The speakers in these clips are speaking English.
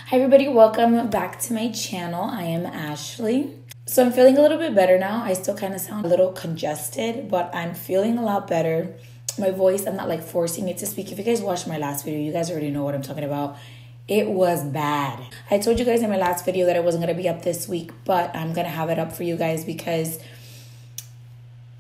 Hi everybody, welcome back to my channel. I am Ashley. So I'm feeling a little bit better now. I still kind of sound a little congested, but I'm feeling a lot better. My voice, I'm not like forcing it to speak. If you guys watched my last video, you guys already know what I'm talking about. It was bad. I told you guys in my last video that I wasn't going to be up this week, but I'm going to have it up for you guys because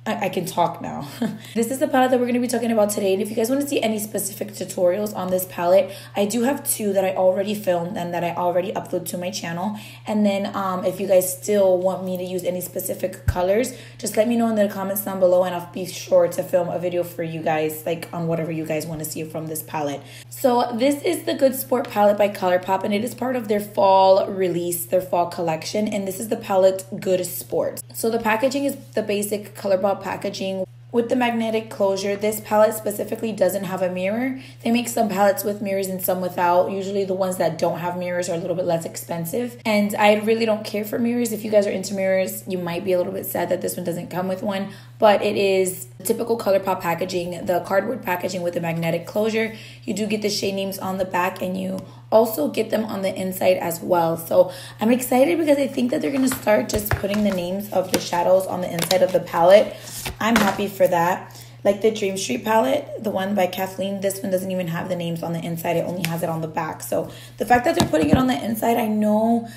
I can talk now. This is the palette that we're going to be talking about today. And if you guys want to see any specific tutorials on this palette, I do have two that I already filmed and that I already upload to my channel. And then if you guys still want me to use any specific colors, just let me know in the comments down below and I'll be sure to film a video for you guys, like on whatever you guys want to see from this palette. So this is the Good Sport palette by Colourpop, and it is part of their fall release, their fall collection. And this is the palette Good Sport. So the packaging is the basic Colourpop packaging with the magnetic closure. This palette specifically doesn't have a mirror. They make some palettes with mirrors and some without. Usually the ones that don't have mirrors are a little bit less expensive, and I really don't care for mirrors. If you guys are into mirrors, you might be a little bit sad that this one doesn't come with one, but it is typical Colourpop packaging, the cardboard packaging with the magnetic closure. You do get the shade names on the back, and you also get them on the inside as well. So I'm excited because I think that they're going to start just putting the names of the shadows on the inside of the palette. I'm happy for that. Like the Dream Street palette, the one by Kathleen, this one doesn't even have the names on the inside. It only has it on the back. So the fact that they're putting it on the inside, I know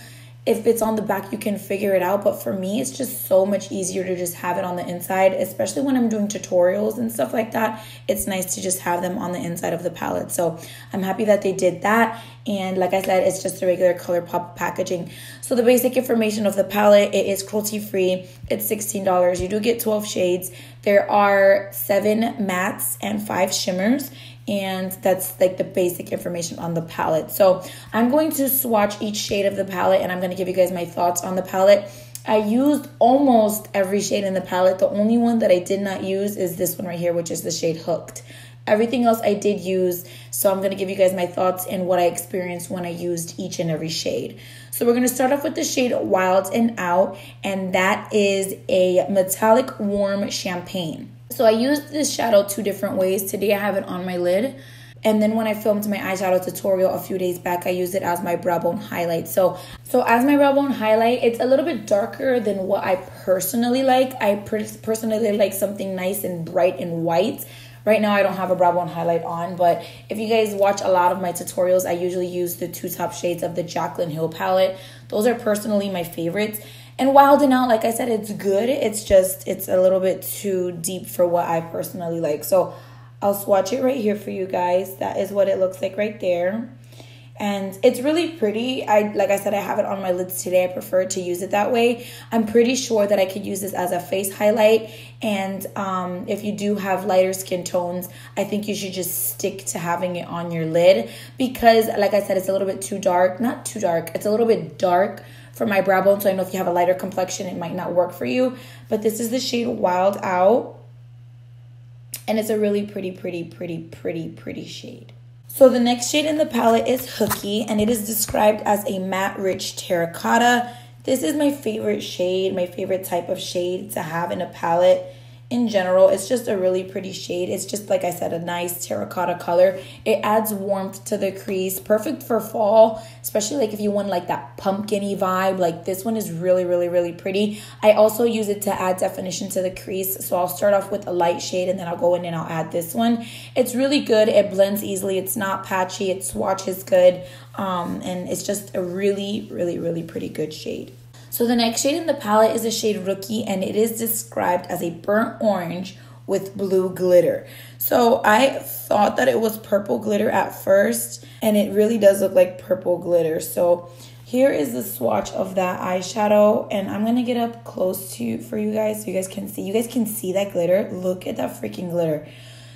if it's on the back, you can figure it out. But for me, it's just so much easier to just have it on the inside, especially when I'm doing tutorials and stuff like that. It's nice to just have them on the inside of the palette. So I'm happy that they did that. And like I said, it's just a regular Colourpop packaging. So the basic information of the palette, it is cruelty-free. It's $16. You do get 12 shades. There are 7 mattes and 5 shimmers. And that's like the basic information on the palette. So I'm going to swatch each shade of the palette, and I'm going to give you guys my thoughts on the palette. I used almost every shade in the palette. The only one that I did not use is this one right here, which is the shade Hooked. Everything else I did use, so I'm going to give you guys my thoughts and what I experienced when I used each and every shade. So we're going to start off with the shade Wild and Out, and that is a metallic warm champagne. So I used this shadow 2 different ways. Today I have it on my lid, and then when I filmed my eyeshadow tutorial a few days back, I used it as my brow bone highlight. So as my brow bone highlight, it's a little bit darker than what I personally like. I personally like something nice and bright and white. Right now, I don't have a brow bone highlight on, but if you guys watch a lot of my tutorials, I usually use the 2 top shades of the Jaclyn Hill palette. Those are personally my favorites. And Wild and Out, like I said, it's good. It's just, it's a little bit too deep for what I personally like. So I'll swatch it right here for you guys. That is what it looks like right there. And it's really pretty. Like I said, I have it on my lids today. I prefer to use it that way. I'm pretty sure that I could use this as a face highlight. And if you do have lighter skin tones, I think you should just stick to having it on your lid. Because, like I said, it's a little bit too dark. Not too dark. It's a little bit dark for my brow bone. So I know if you have a lighter complexion, it might not work for you. But this is the shade Wild Out. And it's a really pretty shade. So the next shade in the palette is Hooky, and it is described as a matte rich terracotta. This is my favorite shade, my favorite type of shade to have in a palette. In general, it's just a really pretty shade. It's just, like I said, a nice terracotta color. It adds warmth to the crease. Perfect for fall, especially like if you want like that pumpkin-y vibe. Like this one is really pretty. I also use it to add definition to the crease. So I'll start off with a light shade and then I'll go in and I'll add this one. It's really good. It blends easily. It's not patchy. It swatches good. And it's just a really pretty good shade. So the next shade in the palette is a shade Rookie, and it is described as a burnt orange with blue glitter. So I thought that it was purple glitter at first, and it really does look like purple glitter. So here is the swatch of that eyeshadow, and I'm going to get up close to you for you guys so you guys can see. You guys can see that glitter. Look at that freaking glitter.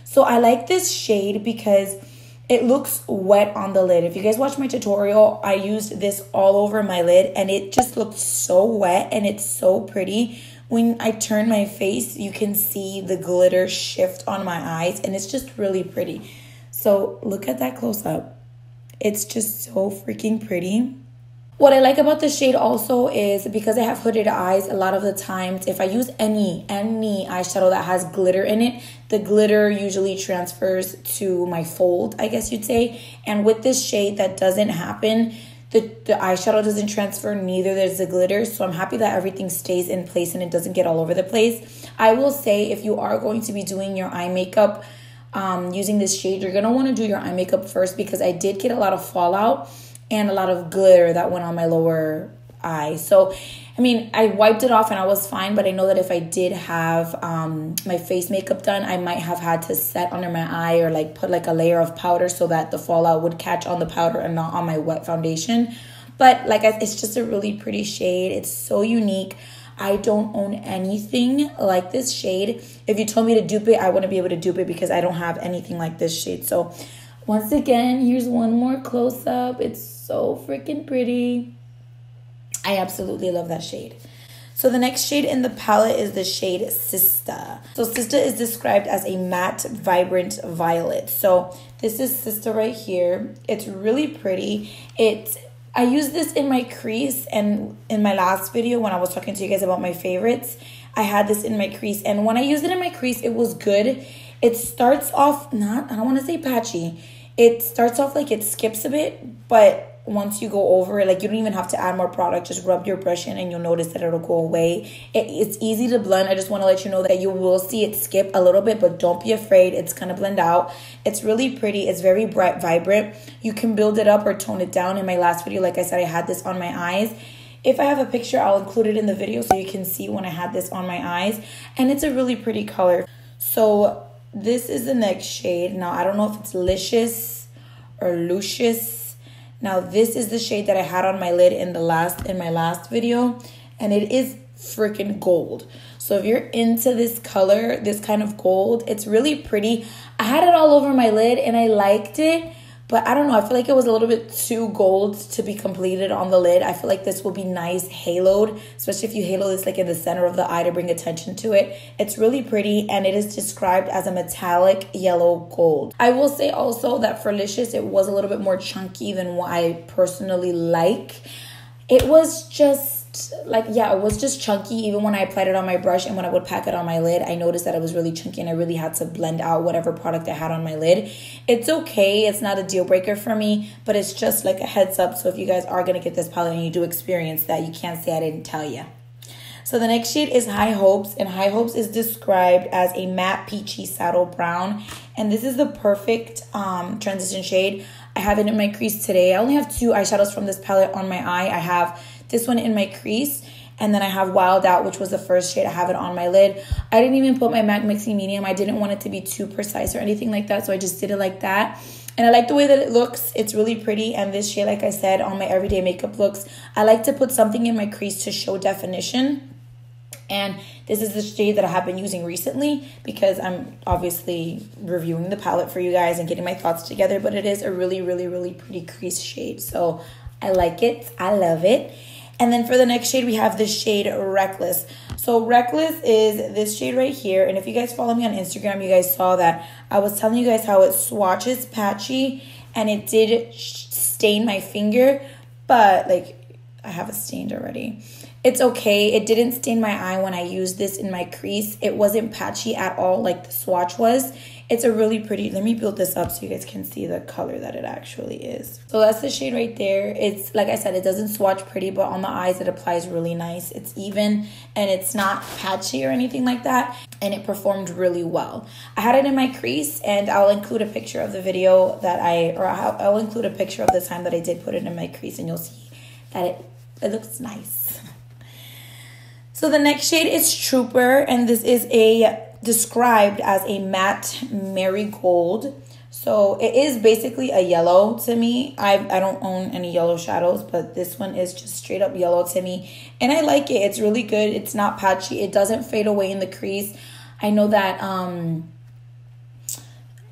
So I like this shade because it looks wet on the lid. If you guys watch my tutorial, I used this all over my lid and it just looked so wet and it's so pretty. When I turn my face, you can see the glitter shift on my eyes and it's just really pretty. So look at that close up. It's just so freaking pretty. What I like about this shade also is because I have hooded eyes, a lot of the times if I use any eyeshadow that has glitter in it, the glitter usually transfers to my fold, I guess you'd say. And with this shade, that doesn't happen. The eyeshadow doesn't transfer, neither there's the glitter. So I'm happy that everything stays in place and it doesn't get all over the place. I will say, if you are going to be doing your eye makeup using this shade, you're going to want to do your eye makeup first, because I did get a lot of fallout and a lot of glitter that went on my lower eye. So I mean, I wiped it off and I was fine, but I know that if I did have my face makeup done, I might have had to set under my eye or like put like a layer of powder so that the fallout would catch on the powder and not on my wet foundation. But like, it's just a really pretty shade. It's so unique. I don't own anything like this shade. If you told me to dupe it, I wouldn't be able to dupe it because I don't have anything like this shade. So once again, here's one more close up. It's so freaking pretty. I absolutely love that shade. So the next shade in the palette is the shade Sista. So Sista is described as a matte, vibrant violet. So this is Sista right here. It's really pretty. I used this in my crease, and in my last video when I was talking to you guys about my favorites, I had this in my crease. And when I used it in my crease, it was good. It starts off I don't want to say patchy. It starts off like it skips a bit, but once you go over it, like, you don't even have to add more product. Just rub your brush in and you'll notice that it'll go away. It's easy to blend. I just want to let you know that you will see it skip a little bit, but don't be afraid. It's going to blend out. It's really pretty. It's very bright, vibrant. You can build it up or tone it down. In my last video, like I said, I had this on my eyes. If I have a picture, I'll include it in the video so you can see when I had this on my eyes. And it's a really pretty color. So this is the next shade. Now, I don't know if it's Licious or Lucious. Now, this is the shade that I had on my lid in my last video, and it is freaking gold. So if you're into this color, this kind of gold, it's really pretty. I had it all over my lid and I liked it, but I don't know. I feel like it was a little bit too gold to be completed on the lid. I feel like this will be nice haloed, especially if you halo this like in the center of the eye to bring attention to it. It's really pretty, and it is described as a metallic yellow gold. I will say also that for Licious, it was a little bit more chunky than what I personally like. It was just like, yeah, it was just chunky. Even when I applied it on my brush and when I would pack it on my lid, I noticed that it was really chunky and I really had to blend out whatever product I had on my lid. It's okay. It's not a deal breaker for me, but it's just like a heads up. So if you guys are going to get this palette and you do experience that, you can't say I didn't tell you. So the next shade is High Hopes, and High Hopes is described as a matte peachy saddle brown. And this is the perfect transition shade. I have it in my crease today. I only have 2 eyeshadows from this palette on my eye. I have this one in my crease, and then I have Wild Out, which was the first shade. I have it on my lid. I didn't even put my MAC Mixing Medium. I didn't want it to be too precise or anything like that, so I just did it like that. And I like the way that it looks. It's really pretty. And this shade, like I said, on my everyday makeup looks, I like to put something in my crease to show definition. And this is the shade that I have been using recently because I'm obviously reviewing the palette for you guys and getting my thoughts together. But it is a really, really, really pretty crease shade. So I like it. I love it. And then for the next shade, we have the shade Reckless. So Reckless is this shade right here. And if you guys follow me on Instagram, you guys saw that I was telling you guys how it swatches patchy and it did stain my finger. But like, I have it stained already. It's okay. It didn't stain my eye when I used this in my crease. It wasn't patchy at all like the swatch was. It's a really pretty, let me build this up so you guys can see the color that it actually is. So that's the shade right there. It's, like I said, it doesn't swatch pretty, but on the eyes it applies really nice. It's even and it's not patchy or anything like that. And it performed really well. I had it in my crease, and I'll include a picture of the video that I'll include a picture of the time that I did put it in my crease, and you'll see that it looks nice. So the next shade is Trooper, and this is described as a matte marigold. So it is basically a yellow to me. I don't own any yellow shadows, but this one is just straight up yellow to me. And I like it. It's really good. It's not patchy. It doesn't fade away in the crease. I know that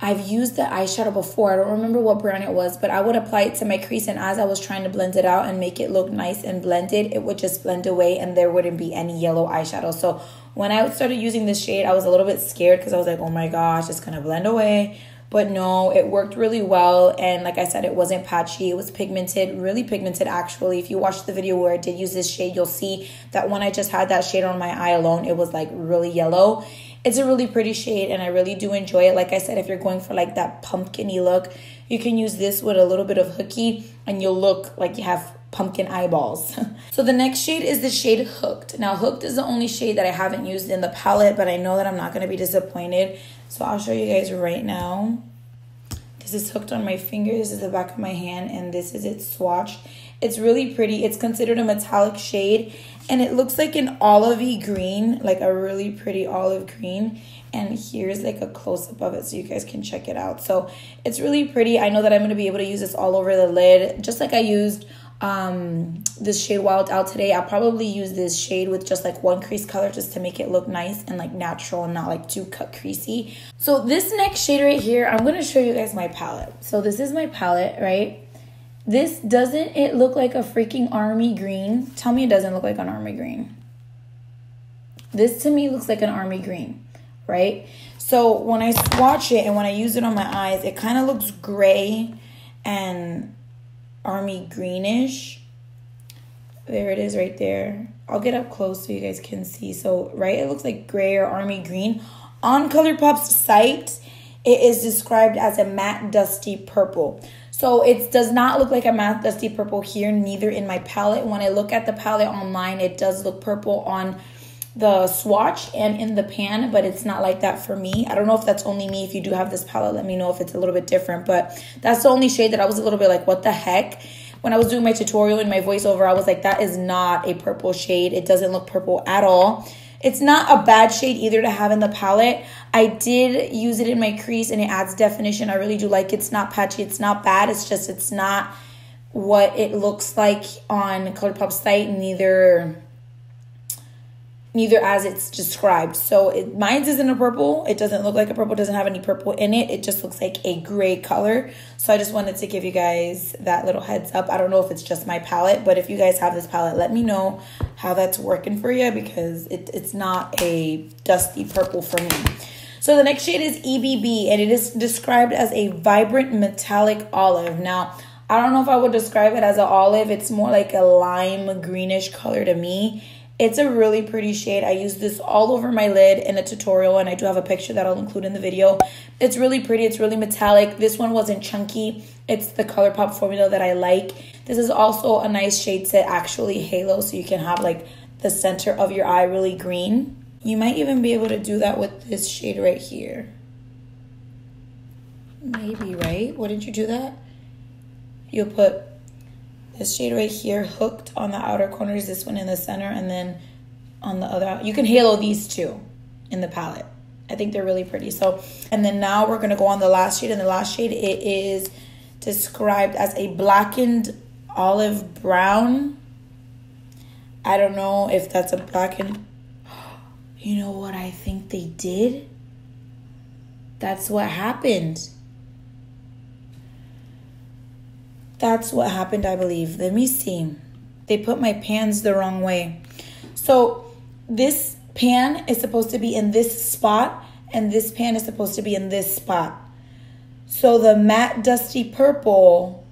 I've used the eyeshadow before. I don't remember what brand it was, but I would apply it to my crease, and as I was trying to blend it out and make it look nice and blended, it would just blend away and there wouldn't be any yellow eyeshadow. So when I started using this shade, I was a little bit scared because I was like, oh my gosh, it's going to blend away. But no, it worked really well. And like I said, it wasn't patchy. It was pigmented, really pigmented actually. If you watch the video where I did use this shade, you'll see that when I just had that shade on my eye alone, it was like really yellow. It's a really pretty shade and I really do enjoy it. Like I said, if you're going for like that pumpkin-y look, You can use this with a little bit of hooky and you'll look like you have pumpkin eyeballs. So the next shade is the shade Hooked. Now Hooked is the only shade that I haven't used in the palette, but I know that I'm not going to be disappointed. So I'll show you guys right now. This is Hooked on my finger. This is the back of my hand, and this is it swatched. It's really pretty. It's considered a metallic shade, and it looks like an olivey green, like a really pretty olive green. And here's like a close-up of it so you guys can check it out. So it's really pretty. I know that I'm going to be able to use this all over the lid, just like I used this shade Wild Out today. I'll probably use this shade with just like one crease color just to make it look nice and like natural and not like too cut creasy. So this next shade right here, I'm going to show you guys my palette. So this is my palette, right? This, doesn't it look like a freaking army green? Tell me it doesn't look like an army green. This to me looks like an army green, right? So when I swatch it and when I use it on my eyes, it kind of looks gray and army greenish. There it is right there. I'll get up close so you guys can see. So right, it looks like gray or army green. On Colourpop's site, it is described as a matte dusty purple. So it does not look like a matte dusty purple here, neither in my palette. When I look at the palette online, it does look purple on the swatch and in the pan, but it's not like that for me. I don't know if that's only me. If you do have this palette, let me know if it's a little bit different, but that's the only shade that I was a little bit like, what the heck? When I was doing my tutorial in my voiceover, I was like, that is not a purple shade. It doesn't look purple at all. It's not a bad shade either to have in the palette. I did use it in my crease and it adds definition. I really do like it. It's not patchy. It's not bad. It's just, it's not what it looks like on Colourpop's site, neither as it's described. So mine isn't a purple. It doesn't look like a purple. It doesn't have any purple in it. It just looks like a gray color. So I just wanted to give you guys that little heads up. I don't know if it's just my palette, but if you guys have this palette, let me know how that's working for you, because it's not a dusty purple for me. So the next shade is EBB, and it is described as a vibrant metallic olive. Now, I don't know if I would describe it as an olive. It's more like a lime greenish color to me. It's a really pretty shade. I use this all over my lid in a tutorial, and I do have a picture that I'll include in the video. It's really pretty. It's really metallic. This one wasn't chunky. It's the Colourpop formula that I like. This is also a nice shade to actually halo, so you can have like the center of your eye really green. You might even be able to do that with this shade right here. Maybe, right? Wouldn't you do that? You'll put this shade right here, Hooked, on the outer corners, this one in the center, and then on the other, you can halo these two in the palette. I think they're really pretty. So, and then now we're gonna go on the last shade, and the last shade, it is described as a blackened olive brown. I don't know if that's a blackened, you know what I think they did? That's what happened. That's what happened, I believe. Let me see. They put my pans the wrong way. So this pan is supposed to be in this spot, and this pan is supposed to be in this spot. So the matte dusty purple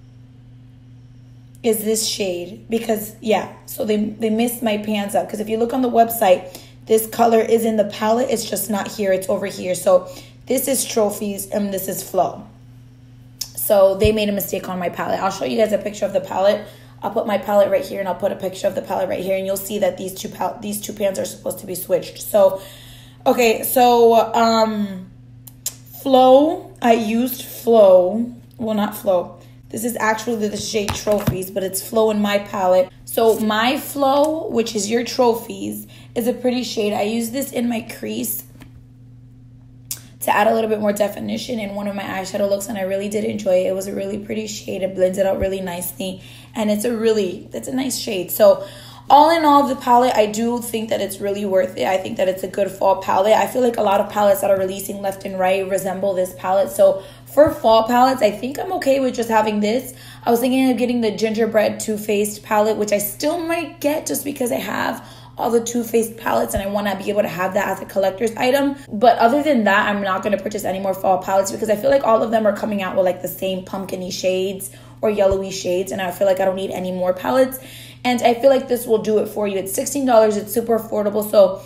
is this shade, because, yeah, so they missed my pans up. Because if you look on the website, this color is in the palette. It's just not here. It's over here. So this is Trophies and this is Flow. So they made a mistake on my palette. I'll show you guys a picture of the palette. I'll put my palette right here, and I'll put a picture of the palette right here, and you'll see that these two pans are supposed to be switched. So, okay, so Flow, I used Flow. Well, not Flow. This is actually the shade Trophies, but it's Flow in my palette. So my Flow, which is your Trophies, is a pretty shade. I use this in my crease to add a little bit more definition in one of my eyeshadow looks, and I really did enjoy it. It was a really pretty shade. It blends it out really nicely, and it's a nice shade. So all in all, the palette, I do think that it's really worth it. I think that it's a good fall palette. I feel like a lot of palettes that are releasing left and right resemble this palette. So for fall palettes, I think I'm okay with just having this. I was thinking of getting the Gingerbread Too Faced palette, which I still might get just because I have all the Too Faced palettes and I want to be able to have that as a collector's item. But other than that, I'm not going to purchase any more fall palettes because I feel like all of them are coming out with like the same pumpkin-y shades or yellowy shades, and I feel like I don't need any more palettes. And I feel like this will do it for you. It's $16. It's super affordable. So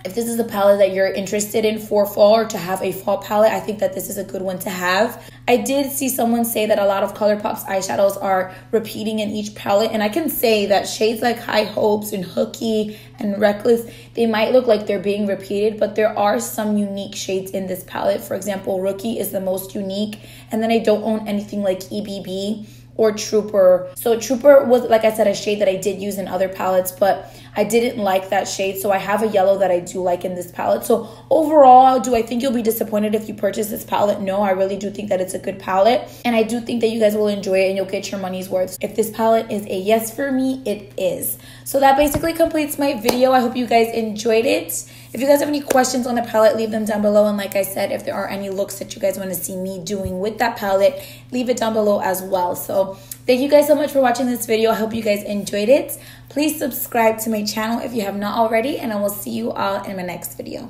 if this is a palette that you're interested in for fall or to have a fall palette, I think that this is a good one to have. I did see someone say that a lot of Colourpop's eyeshadows are repeating in each palette, and I can say that shades like High Hopes and Hooky and Reckless, they might look like they're being repeated, but there are some unique shades in this palette. For example, Rookie is the most unique, and then I don't own anything like EBB or Trooper. So Trooper was, like I said, a shade that I did use in other palettes, but I didn't like that shade. So I have a yellow that I do like in this palette. So overall, do I think you'll be disappointed if you purchase this palette? No, I really do think that it's a good palette. And I do think that you guys will enjoy it and you'll get your money's worth. If this palette is a yes for me, it is. So that basically completes my video. I hope you guys enjoyed it. If you guys have any questions on the palette, leave them down below. And like I said, if there are any looks that you guys want to see me doing with that palette, leave it down below as well. So thank you guys so much for watching this video. I hope you guys enjoyed it. Please subscribe to my channel if you have not already, and I will see you all in my next video.